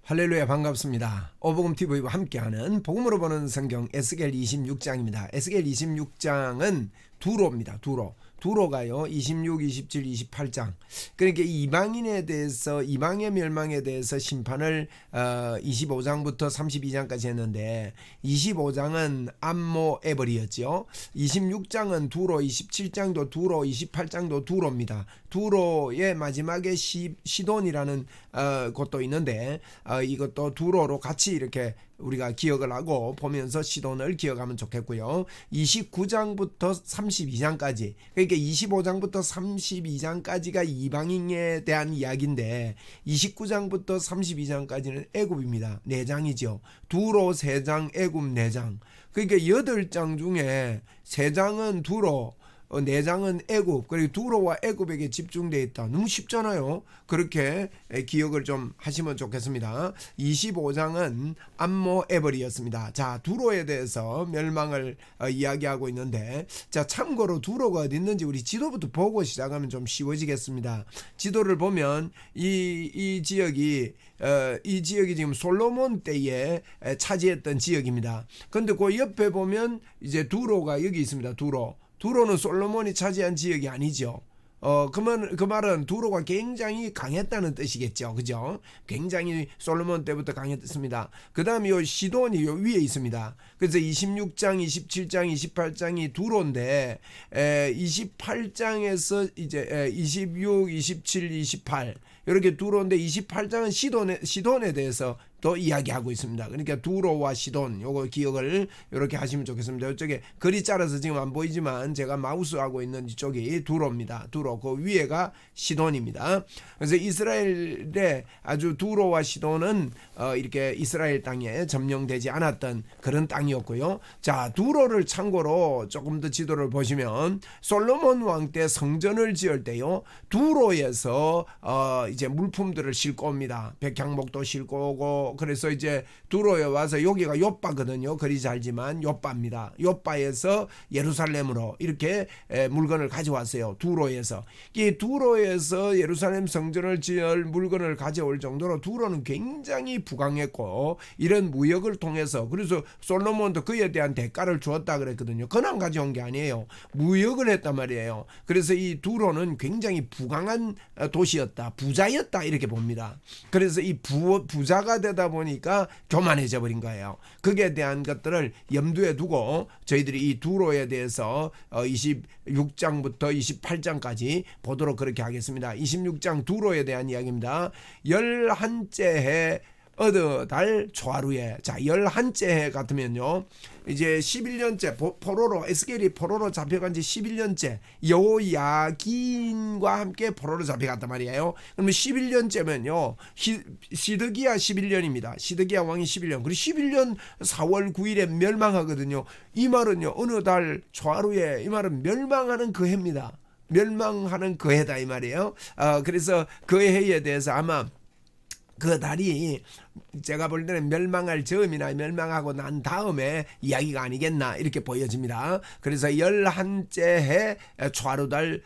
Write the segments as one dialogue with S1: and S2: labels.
S1: 할렐루야, 반갑습니다. 오복음TV와 함께하는 복음으로 보는 성경 에스겔 26장입니다. 에스겔 26장은 두로입니다. 두로가요 26, 27, 28장. 그러니까 이방인에 대해서, 이방의 멸망에 대해서 심판을 25장부터 32장까지 했는데 25장은 암모 에벌이었죠. 26장은 두로, 27장도 두로, 28장도 두로입니다. 두로의 마지막에 시돈이라는 곳도 있는데 이것도 두로로 같이 이렇게 우리가 기억을 하고 보면서 시돈을 기억하면 좋겠고요. 29장부터 32장까지, 그러니까 25장부터 32장까지가 이방인에 대한 이야기인데 29장부터 32장까지는 애굽입니다. 4장이죠. 두로 3장, 애굽 4장. 그러니까 8장 중에 3장은 두로, 4장은 애굽, 그리고 두로와 애굽에게 집중되어 있다. 너무 쉽잖아요. 그렇게 기억을 좀 하시면 좋겠습니다. 25장은 암모 에벌이었습니다. 자, 두로에 대해서 멸망을 이야기하고 있는데, 자, 참고로 두로가 어디 있는지 우리 지도부터 보고 시작하면 좀 쉬워지겠습니다. 지도를 보면 이 지역이 지금 솔로몬 때에 차지했던 지역입니다. 근데 그 옆에 보면 이제 두로가 여기 있습니다. 두로는 솔로몬이 차지한 지역이 아니죠. 그 말은 두로가 굉장히 강했다는 뜻이겠죠. 그죠? 굉장히 솔로몬 때부터 강했습니다. 그 다음에 요 시돈이 요 위에 있습니다. 그래서 26장, 27장, 28장이 두로인데, 28장에서 이제 26, 27, 28 이렇게 두로인데 28장은 시돈에 대해서 또 이야기하고 있습니다. 그러니까 두로와 시돈, 요거 기억을 이렇게 하시면 좋겠습니다. 이쪽에 글이 짜라서 지금 안 보이지만 제가 마우스하고 있는 이쪽이 두로입니다. 두로, 그 위에가 시돈입니다. 그래서 이스라엘의 아주 두로와 시돈은 이렇게 이스라엘 땅에 점령되지 않았던 그런 땅이었고요. 자, 두로를 참고로 조금 더 지도를 보시면 솔로몬 왕 때 성전을 지을 때요, 두로에서 이제 물품들을 싣고 옵니다. 백향목도 싣고 오고, 그래서 이제 두로에 와서, 여기가 요바거든요. 그리 잘지만 요바입니다. 요바에서 예루살렘으로 이렇게 물건을 가져왔어요. 두로에서. 이 두로에서 예루살렘 성전을 지을 물건을 가져올 정도로 두로는 굉장히 부강했고, 이런 무역을 통해서, 그래서 솔로몬도 그에 대한 대가를 주었다 그랬거든요. 그냥 가져온 게 아니에요. 무역을 했단 말이에요. 그래서 이 두로는 굉장히 부강한 도시였다, 부자였다, 이렇게 봅니다. 그래서 이 부자가 되다 보니까 교만해져 버린 거예요. 거기에 대한 것들을 염두에 두고 저희들이 이 두로에 대해서 26장부터 28장까지 보도록 그렇게 하겠습니다. 26장 두로에 대한 이야기입니다. 11째 해 어느 달 초하루에, 자, 11째 해 같으면요, 이제 11년째 포로로, 에스겔이 포로로 잡혀간 지 11년째, 여호야긴과 함께 포로로 잡혀갔단 말이에요. 그러면 11년째면요 시드기야 11년입니다. 시드기야 왕이 11년, 그리고 11년 4월 9일에 멸망하거든요. 이 말은요, 어느 달 초하루에, 이 말은 멸망하는 그 해입니다. 멸망하는 그 해다, 이 말이에요. 그래서 그 해에 대해서 아마 그 달이 제가 볼 때는 멸망할 즈음이나 멸망하고 난 다음에 이야기가 아니겠나, 이렇게 보여집니다. 그래서 11째 해 초하루달,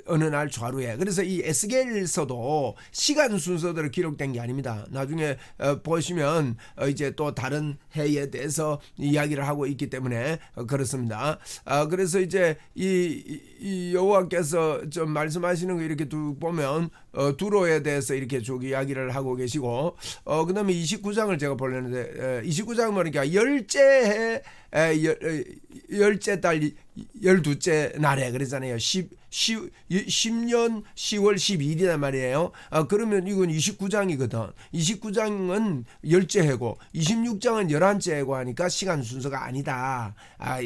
S1: 어느 날 초하루에. 그래서 이 에스겔서도 시간 순서대로 기록된 게 아닙니다. 나중에 보시면 이제 또 다른 해에 대해서 이야기를 하고 있기 때문에 그렇습니다. 그래서 이제 이 여호와께서 좀 말씀하시는 거 이렇게 쭉 보면 두로에 대해서 이렇게 쭉 이야기를 하고 계시고, 그 다음에 29장을 제가 보려는데, 29장은 뭐니까 열째 달 12째 날에 그랬잖아요. 10년 10월 12일이란 말이에요. 그러면 이건 29장이거든. 29장은 열째 해고 26장은 11째 해고 하니까 시간 순서가 아니다.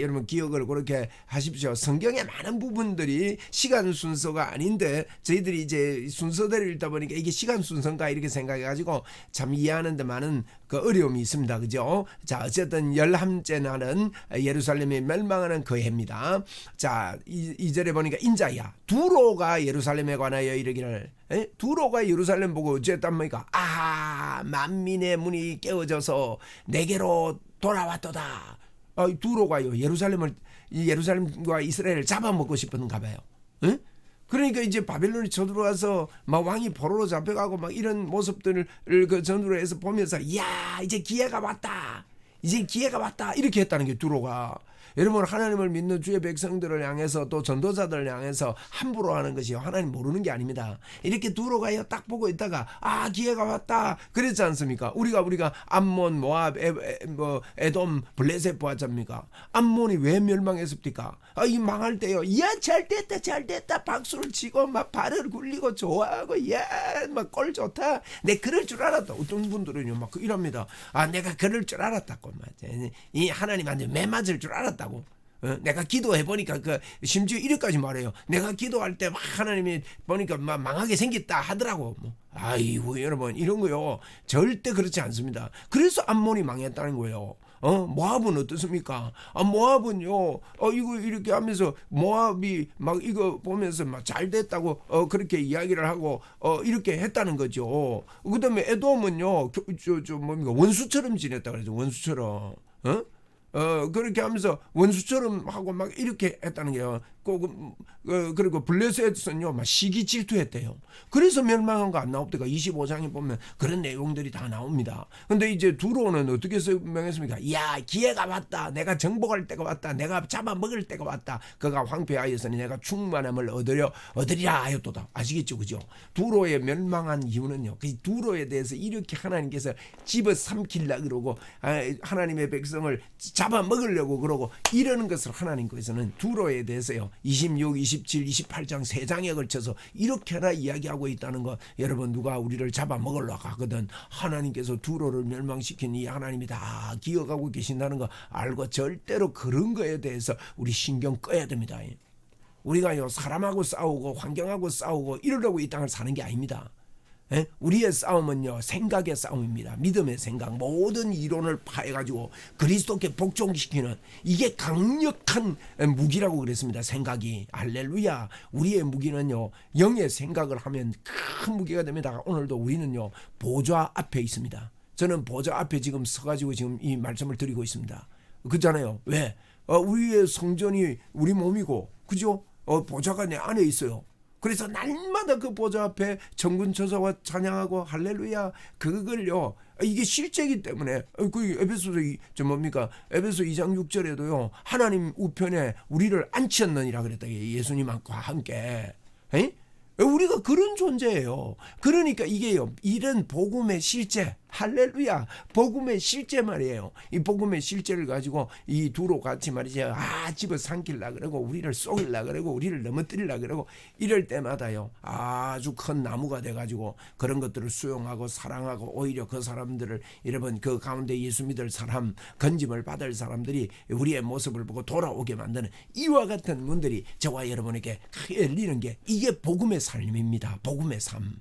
S1: 여러분 기억을 그렇게 하십시오. 성경의 많은 부분들이 시간 순서가 아닌데 저희들이 이제 순서대로 읽다 보니까 이게 시간 순서인가 이렇게 생각해가지고 참 이해하는 데 많은 그 어려움이 있습니다. 그죠? 자, 어쨌든 11째 날은 예루살렘이 멸망하는 그 해입니다. 자, 2절에 보니까 인자야, 두로가 예루살렘에 관하여 이르기를, 두로가 예루살렘 보고 어쨌답니까? 만민의 문이 깨어져서 내게로 돌아왔도다. 두로가요 예루살렘과 이스라엘을 잡아먹고 싶은가 봐요. 그러니까 이제 바벨론이 쳐들어와서 막 왕이 포로로 잡혀가고 막 이런 모습들을 그 전후로 해서 보면서 야 이제 기회가 왔다. 이제 기회가 왔다. 이렇게 했다는 게 두로가. 여러분 하나님을 믿는 주의 백성들을 향해서 또 전도자들을 향해서 함부로 하는 것이 하나님 모르는 게 아닙니다. 이렇게 두로가 딱 보고 있다가 아 기회가 왔다 그랬지 않습니까? 우리가 암몬, 모압, 에돔, 블레셋 보았습니까? 암몬이 왜 멸망했습니까? 이 망할 때요. 야 잘됐다 박수를 치고 막 발을 굴리고 좋아하고 야 막 꼴 좋다. 내 그럴 줄 알았다. 어떤 분들은요 막 이럽니다. 아 내가 그럴 줄 알았다고 이 하나님한테 매 맞을 줄 알았다. 내가 기도해 보니까 심지어 이렇게까지 말해요. 내가 기도할 때 막 하나님이 보니까 막 망하게 생겼다 하더라고. 아이고 여러분 이런 거요 절대 그렇지 않습니다. 그래서 암몬이 망했다는 거예요. 모압은 어떻습니까? 모압은요 이거 이렇게 하면서 모압이 막 이거 보면서 막 잘 됐다고 그렇게 이야기를 하고 이렇게 했다는 거죠. 그다음에 에돔은요 뭡니까 원수처럼 지냈다 그러죠. 원수처럼. 그렇게 하면서 원수처럼 하고 막 이렇게 했다는 게요. 그리고 블레셋은요, 막 시기 질투했대요. 그래서 멸망한 거 안 나옵니까? 25장에 보면 그런 내용들이 다 나옵니다. 근데 이제 두로는 어떻게 설명했습니까? 야, 기회가 왔다. 내가 정복할 때가 왔다. 내가 잡아먹을 때가 왔다. 그가 황폐하였으니 내가 충만함을 얻으리라 하였도다. 아시겠죠? 그죠? 두로의 멸망한 이유는요. 그 두로에 대해서 이렇게 하나님께서 집어삼키려 그러고 하나님의 백성을 잡아먹으려고 그러고 이러는 것을 하나님께서는 두로에 대해서요. 26, 27, 28장 3장에 걸쳐서 이렇게나 이야기하고 있다는 거 여러분 누가 우리를 잡아먹으려고 하거든 하나님께서 두로를 멸망시킨 이 하나님이 다 기억하고 계신다는 거 알고 절대로 그런 거에 대해서 우리 신경 꺼야 됩니다. 우리가요 사람하고 싸우고 환경하고 싸우고 이러려고 이 땅을 사는 게 아닙니다. 우리의 싸움은요 생각의 싸움입니다. 믿음의 생각 모든 이론을 파해가지고 그리스도께 복종시키는 이게 강력한 무기라고 그랬습니다. 생각이 할렐루야. 우리의 무기는요 영의 생각을 하면 큰 무기가 됩니다. 오늘도 우리는요 보좌 앞에 있습니다. 저는 보좌 앞에 지금 서가지고 지금 이 말씀을 드리고 있습니다. 그렇잖아요. 왜? 우리의 성전이 우리 몸이고 그죠? 보좌가 내 안에 있어요. 그래서 날마다 그 보좌 앞에 정근처서와 찬양하고 할렐루야 그걸요 이게 실제이기 때문에 그 에베소 2장 6절에도요 하나님 우편에 우리를 앉혔느니라 그랬다. 예수님과 함께 우리가 그런 존재예요. 그러니까 이게요 이런 복음의 실제 할렐루야 복음의 실제 말이에요. 이 복음의 실제를 가지고 이 두로 같이 말이죠. 집어삼키려 그러고 우리를 쏘기려 그러고 우리를 넘어뜨리려 그러고 이럴 때마다요 아주 큰 나무가 돼가지고 그런 것들을 수용하고 사랑하고 오히려 그 사람들을 여러분 그 가운데 예수 믿을 사람 건짐을 받을 사람들이 우리의 모습을 보고 돌아오게 만드는 이와 같은 문들이 저와 여러분에게 열리는 게 이게 복음의 삶입니다. 복음의 삶.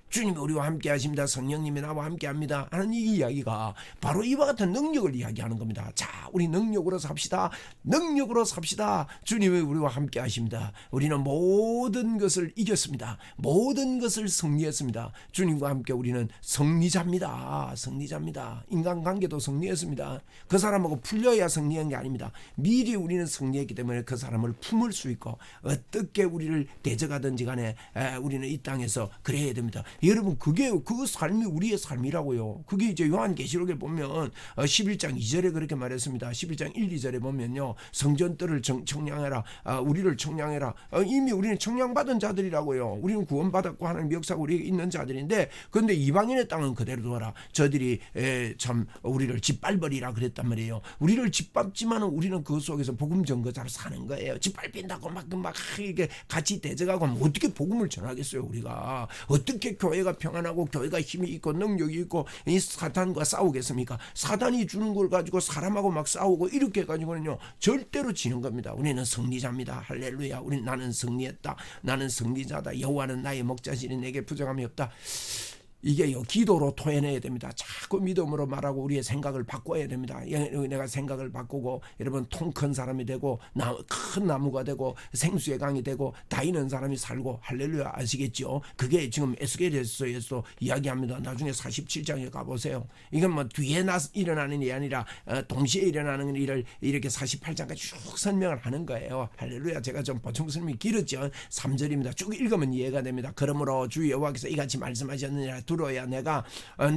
S1: 주님이 우리와 함께 하십니다. 성령님이 나와 함께 합니다. 하는 이 이야기가 바로 이와 같은 능력을 이야기하는 겁니다. 자, 우리 능력으로 삽시다. 능력으로 삽시다. 주님이 우리와 함께 하십니다. 우리는 모든 것을 이겼습니다. 모든 것을 승리했습니다. 주님과 함께 우리는 승리자입니다. 승리자입니다. 인간관계도 승리했습니다. 그 사람하고 풀려야 승리한 게 아닙니다. 미리 우리는 승리했기 때문에 그 사람을 품을 수 있고 어떻게 우리를 대적하든지 간에 우리는 이 땅에서 그래야 됩니다. 여러분 그 삶이 우리의 삶이라고요. 그게 이제 요한계시록에 보면 11장 2절에 그렇게 말했습니다. 11장 1, 2절에 보면요. 성전들을 청량해라. 우리를 청량해라. 이미 우리는 청량받은 자들이라고요. 우리는 구원받았고 하나님 역사가 우리에게 있는 자들인데 그런데 이방인의 땅은 그대로 둬라. 저들이 참 우리를 짓밟으리라 그랬단 말이에요. 우리를 짓밟지만 우리는 그 속에서 복음 전거자로 사는 거예요. 짓밟힌다고 막 이게 같이 대적하고 하면 어떻게 복음을 전하겠어요. 우리가 어떻게 교회가 평안하고 교회가 힘이 있고 능력이 있고 이 사탄과 싸우겠습니까? 사탄이 주는 걸 가지고 사람하고 막 싸우고 이렇게 해가지고는요 절대로 지는 겁니다. 우리는 승리자입니다. 할렐루야. 나는 승리했다. 나는 승리자다. 여호와는 나의 목자시니 내게 부정함이 없다. 이게요, 기도로 토해내야 됩니다. 자꾸 믿음으로 말하고 우리의 생각을 바꿔야 됩니다. 내가 생각을 바꾸고 여러분 통 큰 사람이 되고 큰 나무가 되고 생수의 강이 되고 다이는 사람이 살고, 할렐루야, 아시겠죠? 그게 지금 에스겔에서도 이야기합니다. 나중에 47장에 가보세요. 이건 뭐 뒤에 일어나는 일이 아니라 동시에 일어나는 일을 이렇게 48장까지 쭉 설명을 하는 거예요. 할렐루야. 제가 좀 보충 설명이 길었죠. 3절입니다. 쭉 읽으면 이해가 됩니다. 그러므로 주 여호와께서 이같이 말씀하셨느니라. 두로야, 내가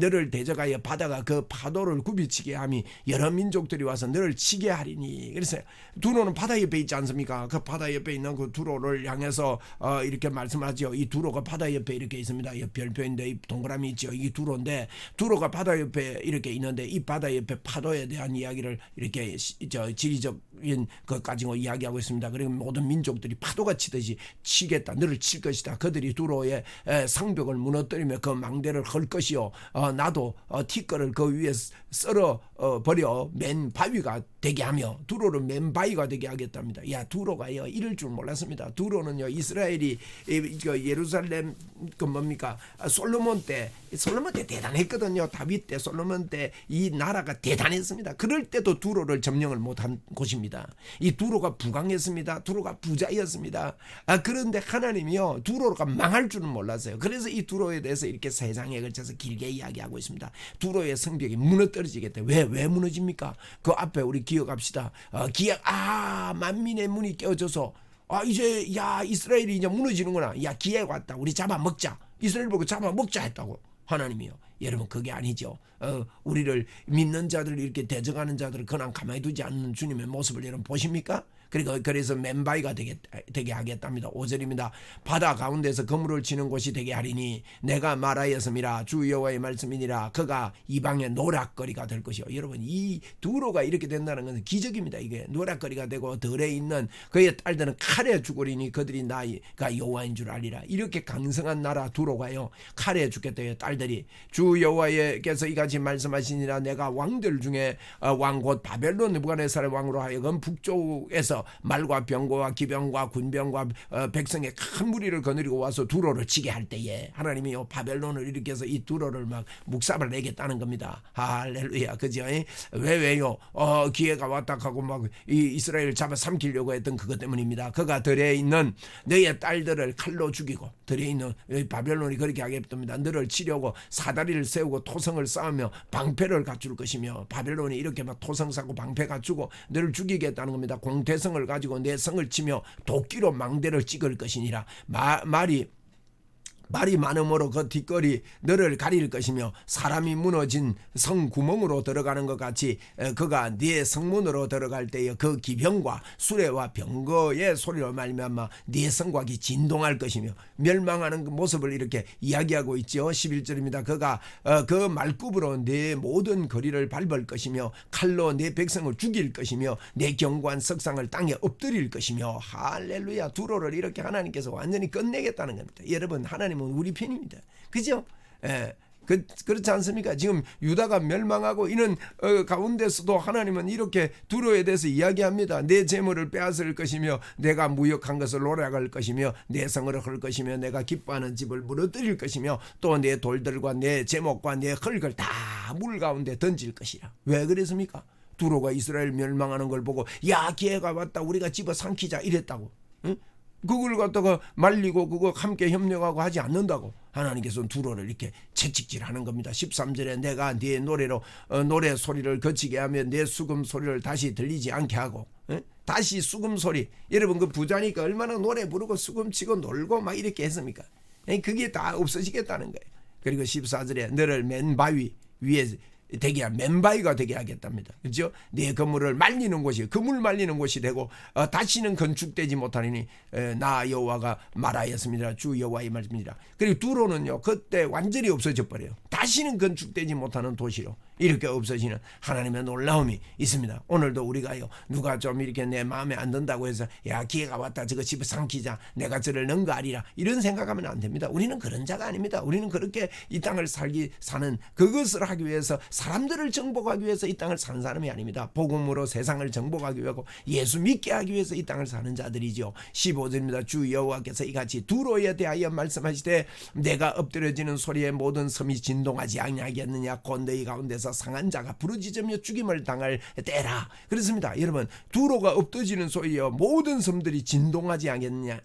S1: 너를 대적하여 바다가 그 파도를 굽이치게 함이 여러 민족들이 와서 너를 치게 하리니. 그래서 두로는 바다 옆에 있지 않습니까? 그 바다 옆에 있는 그 두로를 향해서 이렇게 말씀하죠. 이 두로가 바다 옆에 이렇게 있습니다. 이 별표인데 이 동그라미 있죠. 이 두로인데, 두로가 바다 옆에 이렇게 있는데 이 바다 옆에 파도에 대한 이야기를 이렇게 지리적인 것 가지고 이야기하고 있습니다. 그리고 모든 민족들이 파도가 치듯이 치겠다, 너를 칠 것이다. 그들이 두로의 성벽을 무너뜨리며 그 망대를 헐 것이요, 나도 티끌을 그 위에 썰어 버려 맨 바위가 되게 하며 두로를 맨 바위가 되게 하겠답니다. 야, 두로가요 이럴 줄 몰랐습니다. 두로는요, 이스라엘이 예루살렘 그 뭡니까, 솔로몬 때 대단했거든요. 다윗 때, 솔로몬 때 이 나라가 대단했습니다. 그럴 때도 두로를 점령을 못한 곳입니다. 이 두로가 부강했습니다. 두로가 부자였습니다. 그런데 하나님이요, 두로가 망할 줄은 몰랐어요. 그래서 이 두로에 대해서 이렇게 3장에 걸쳐서 길게 이야기하고 있습니다. 두로의 성벽이 무너뜨려지겠다. 왜 무너집니까? 그 앞에 우리 기억합시다. 만민의 문이 깨어져서 이제 이스라엘이 이제 무너지는구나. 기회가 왔다. 우리 잡아먹자. 이스라엘 보고 잡아먹자 했다고 하나님이요. 여러분, 그게 아니죠. 우리를 믿는 자들을 이렇게 대적하는 자들을 그냥 가만히 두지 않는 주님의 모습을 여러분 보십니까? 그래서 맨바위가 되게 하겠답니다. 5절입니다. 바다 가운데서 그물을 치는 곳이 되게 하리니 내가 말하였음이라. 주 여호와의 말씀이니라. 그가 이방의 노략거리가 될 것이요. 여러분, 이 두로가 이렇게 된다는 것은 기적입니다. 이게 노략거리가 되고 들에 있는 그의 딸들은 칼에 죽으리니 그들이 나가 여호와인 줄 알리라. 이렇게 강성한 나라 두로가요, 칼에 죽겠다요. 딸들이 주 여호와께서 이같이 말씀하시니라. 내가 왕들 중에 왕 곧 바벨론 느부갓네살 왕으로 하여금 북쪽에서 말과 병거와 기병과 군병과 백성의 큰 무리를 거느리고 와서 두로를 치게 할 때에 하나님이 바벨론을 일으켜서 이 두로를 막 묵삽을 내겠다는 겁니다. 할렐루야. 그죠? 왜요? 기회가 왔다 하고 막 이 이스라엘을 잡아 삼키려고 했던 그것 때문입니다. 그가 들에 있는 너의 딸들을 칼로 죽이고, 들에 있는 바벨론이 그렇게 하겠답니다. 너를 치려고 사다리를 세우고 토성을 쌓으며 방패를 갖출 것이며, 바벨론이 이렇게 막 토성 쌓고 방패 갖추고 너를 죽이겠다는 겁니다. 공태성을 가지고 내 성을 치며 도끼로 망대를 찍을 것이니라. 말이 많음으로 그 뒷거리 너를 가릴 것이며, 사람이 무너진 성 구멍으로 들어가는 것 같이 그가 네 성문으로 들어갈 때에 그 기병과 수레와 병거의 소리로 말미암아 네 성곽이 진동할 것이며, 멸망하는 그 모습을 이렇게 이야기하고 있죠. 11절입니다. 그가 그 말굽으로 네 모든 거리를 밟을 것이며 칼로 네 백성을 죽일 것이며 네 견고한 석상을 땅에 엎드릴 것이며. 할렐루야. 두로를 이렇게 하나님께서 완전히 끝내겠다는 겁니다. 여러분, 하나님은 우리 편입니다. 그죠? 그렇지 않습니까? 지금 유다가 멸망하고 이는 가운데서도 하나님은 이렇게 두로에 대해서 이야기합니다. 내 재물을 빼앗을 것이며 내가 무역한 것을 노략할 것이며 내 성을 헐 것이며 내가 기뻐하는 집을 무너뜨릴 것이며 또 내 돌들과 내 제목과 내 흙을 다 물 가운데 던질 것이라. 왜 그랬습니까? 두로가 이스라엘 멸망하는 걸 보고 기회가 왔다, 우리가 집어 삼키자 이랬다고. 응? 그걸 갖다가 말리고 그거 함께 협력하고 하지 않는다고 하나님께서는 두로를 이렇게 채찍질하는 겁니다. 13절에 내가 네 노래로 노래 소리를 거치게 하며 내 수금 소리를 다시 들리지 않게 하고. 다시 수금 소리. 여러분, 그 부자니까 얼마나 노래 부르고 수금 치고 놀고 막 이렇게 했습니까? 그게 다 없어지겠다는 거예요. 그리고 14절에 너를 맨 바위 위에 맨바위가 되게 하겠답니다. 그렇죠? 네 그물을 말리는 곳이, 그물 말리는 곳이 되고 다시는 건축되지 못하니 나 여호와가 말하였습니다. 주 여호와의 말씀이니라. 그리고 두로는요, 그때 완전히 없어져 버려요. 다시는 건축되지 못하는 도시로 이렇게 없어지는 하나님의 놀라움이 있습니다. 오늘도 우리가요, 누가 좀 이렇게 내 마음에 안 든다고 해서 기회가 왔다, 저거 집에 삼키자, 내가 저를 능가하리라, 이런 생각하면 안 됩니다. 우리는 그런 자가 아닙니다. 우리는 그렇게 이 땅을 사는 그것을 하기 위해서 사람들을 정복하기 위해서 이 땅을 사는 사람이 아닙니다. 복음으로 세상을 정복하기 위하고 예수 믿게 하기 위해서 이 땅을 사는 자들이죠. 15절입니다. 주 여호와께서 이같이 두로에 대하여 말씀하시되 내가 엎드려지는 소리에 모든 섬이 진동하지 아니하겠느냐. 곧 너희 가운데서 상한 자가 부르짖으며 죽임을 당할 때라. 그렇습니다. 여러분, 두로가 엎드지는 소리여 모든 섬들이 진동하지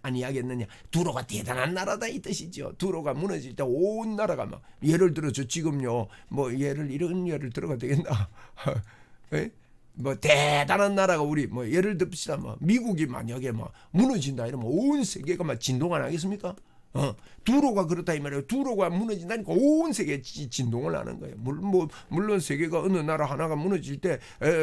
S1: 아니하겠느냐. 두로가 대단한 나라다 이 뜻이죠. 두로가 무너질 때 온 나라가 막, 예를 들어 저 지금요 뭐 이런 예를 들어가 되겠나. 뭐 대단한 나라가 우리 뭐 예를 듭시다. 뭐 미국이 만약에 막 무너진다 이러면 온 세계가 막 진동 안 하겠습니까? 두로가 그렇다 이 말이에요. 두로가 무너진다니까 온 세계에 진동을 하는 거예요. 물론 세계가 어느 나라 하나가 무너질 때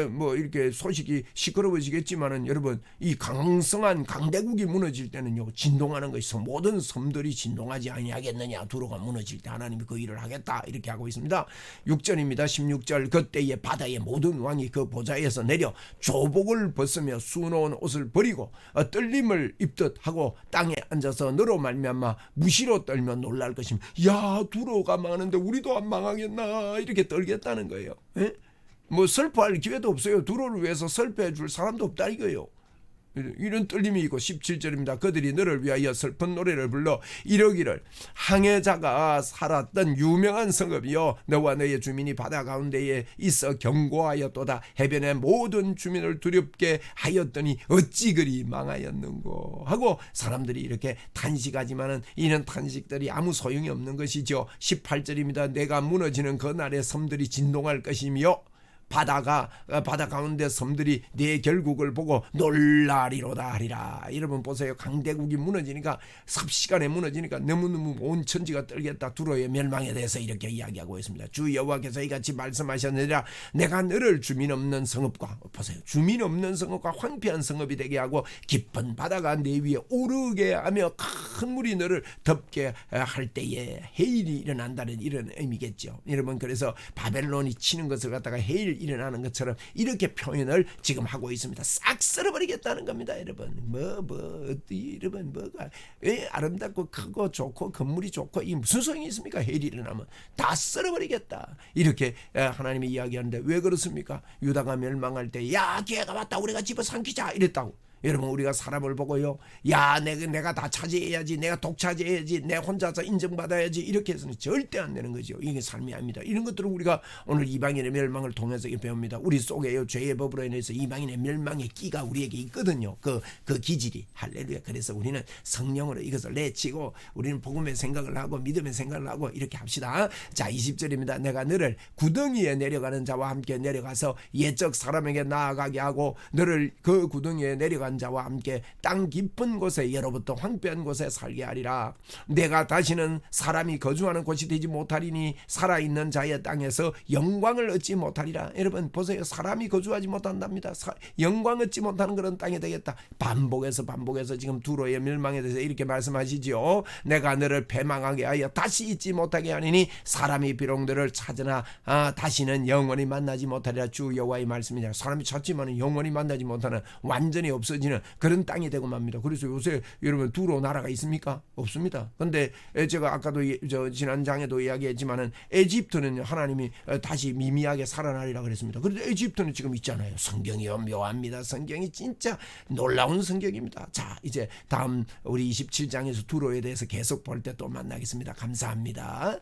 S1: 뭐 이렇게 소식이 시끄러워지겠지만은 여러분, 이 강성한 강대국이 무너질 때는요 진동하는 것이 모든 섬들이 진동하지 아니하겠느냐. 두로가 무너질 때 하나님이 그 일을 하겠다 이렇게 하고 있습니다. 6절입니다. 16절 그때에 바다의 모든 왕이 그 보좌에서 내려 조복을 벗으며 수놓은 옷을 버리고 떨림을 입듯 하고 땅에 앉아서 너로 말미암아 무시로 떨면 놀랄 것입니다. 야, 두로가 많은데 우리도 안 망하겠나 이렇게 떨겠다는 거예요. 뭐 슬퍼할 기회도 없어요. 두로를 위해서 슬퍼해 줄 사람도 없다 이거예요. 이런 떨림이 있고 17절입니다. 그들이 너를 위하여 슬픈 노래를 불러 이러기를 항해자가 살았던 유명한 성읍이여 너와 너의 주민이 바다 가운데에 있어 경고하였도다. 해변의 모든 주민을 두렵게 하였더니 어찌 그리 망하였는고 하고 사람들이 이렇게 탄식하지만은 이는 탄식들이 아무 소용이 없는 것이죠. 18절입니다. 내가 무너지는 그날의 섬들이 진동할 것이며 바다 가운데 섬들이 내 결국을 보고 놀라리로다 하리라. 여러분 보세요. 강대국이 무너지니까 삽시간에 무너지니까 너무너무 온 천지가 떨겠다. 두로의 멸망에 대해서 이렇게 이야기하고 있습니다. 주 여호와께서 이같이 말씀하셨느니라. 내가 너를 주민 없는 성읍과, 보세요, 주민 없는 성읍과 황폐한 성읍이 되게 하고 깊은 바다가 내 위에 오르게 하며 큰 물이 너를 덮게 할 때에 해일이 일어난다는 이런 의미겠죠. 여러분, 그래서 바벨론이 치는 것을 갖다가 해일 일어나는 것처럼 이렇게 표현을 지금 하고 있습니다. 싹 쓸어버리겠다는 겁니다. 여러분, 여러분 뭐가 아름답고 크고 좋고 건물이 좋고 이 무슨 소용이 있습니까? 해일이 일어나면 다 쓸어버리겠다 이렇게 하나님이 이야기하는데 왜 그렇습니까? 유다가 멸망할 때 야, 기회가 왔다, 우리가 집어삼키자 이랬다고. 여러분, 우리가 사람을 보고요, 야, 내가 다 차지해야지, 내가 독차지해야지, 내 혼자서 인정받아야지 이렇게 해서는 절대 안 되는 거죠. 이게 삶이 아닙니다. 이런 것들은 우리가 오늘 이방인의 멸망을 통해서 배웁니다. 우리 속에요, 죄의 법으로 인해서 이방인의 멸망의 끼가 우리에게 있거든요. 그 기질이. 할렐루야. 그래서 우리는 성령으로 이것을 내치고 우리는 복음의 생각을 하고 믿음의 생각을 하고 이렇게 합시다. 자, 20절입니다. 내가 너를 구덩이에 내려가는 자와 함께 내려가서 옛적 사람에게 나아가게 하고 너를 그 구덩이에 내려간 자와 함께 땅 깊은 곳에 예로부터 황폐한 곳에 살게 하리라. 내가 다시는 사람이 거주하는 곳이 되지 못하리니 살아있는 자의 땅에서 영광을 얻지 못하리라. 여러분 보세요. 사람이 거주하지 못한답니다. 영광 얻지 못하는 그런 땅이 되겠다. 반복해서 지금 두로의 멸망에 대해서 이렇게 말씀하시죠. 내가 너를 패망하게 하여 다시 잊지 못하게 하리니 사람이 비록 너를 찾으나 다시는 영원히 만나지 못하리라. 주 여호와의 말씀이냐. 사람이 찾지만 영원히 만나지 못하는, 완전히 없어지는 그런 땅이 되고 맙니다. 그래서 요새 여러분 두로 나라가 있습니까? 없습니다. 근데 제가 아까도 지난 장에도 이야기했지만은 에집트는 하나님이 다시 미미하게 살아나리라 그랬습니다. 그런데 에집트는 지금 있잖아요. 성경이 묘합니다. 성경이 진짜 놀라운 성경입니다. 자, 이제 다음 우리 27장에서 두로에 대해서 계속 볼 때 또 만나겠습니다. 감사합니다.